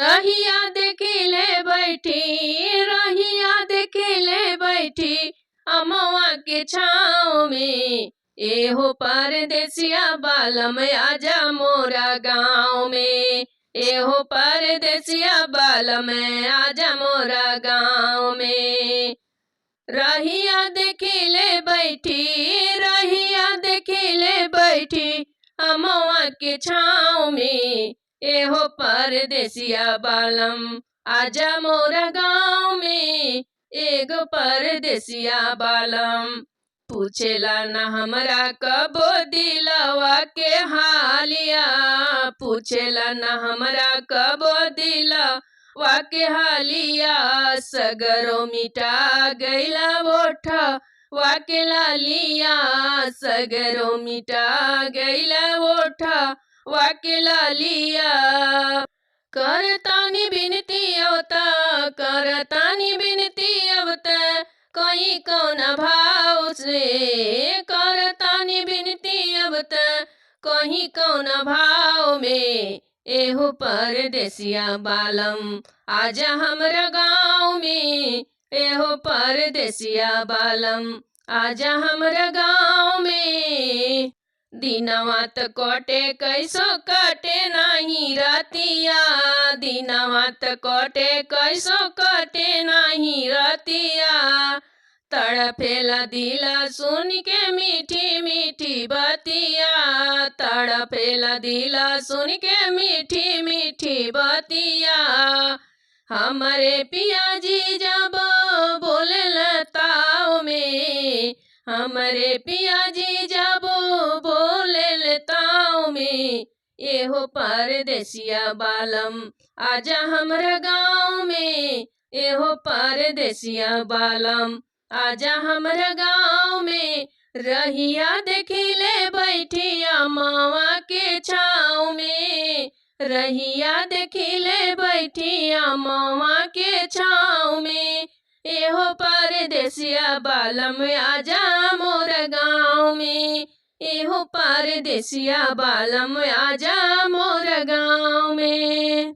रहिया देखिले बैठी, रहिया देखिले बैठी अमवा के छाँव में। एहो परदेसिया बालम आजा मोरा गाँव में। एहो परदेसिया बालम आजा मोरा गाँव में। रहिया देखिले बैठी, रहिया देखिले बैठी अमवा के छाँव में। एहो परदेसिया बालम आजा मोरा गाँव में। एगो परदेसिया बालम पूछेला न हमरा कबो दिलवा के हालिया। पूछेला न हमरा कबो दिलवा के हालिया। सगरो मिटा गैला ओठा वाके लालिया। सगरो मिटा गैला ओठा वाके लालिया। करतानी बिनती अवता, करतानी बिनती अवता कहीं कौन भाव से। करतानी बिनती अवता कहीं कौन भाव में। एहो परदेसिया बालम आजा हमरा गाँव में। एहो परदेसिया बालम आजा हमरा गाँव में। दिनवा त कटे कैसो कटे नाही रतिया। दिनवा त कटे कैसो कटे नाही रतिया। तड़फेला दिला सुन के मीठी मीठी बतिया। तड़फेला दिला सुन के मीठी मीठी बतिया। हमारे पियाजी जब बोले लताओ में। हमारे पियाजी जब बोले लताओ में। एहो परदेसिया बालम आजा हमरा गाँव में। एहो परदेसिया बालम आजा हमरा गाँव में। रहिया देखिले बैठी अमवा के छाँव में। रहिया देखिले बैठी अमवा के छाँव में। एहो परदेसिया बालम आजा मोर गाँव में। एहो परदेसिया बालम आजा मोर गाँव में।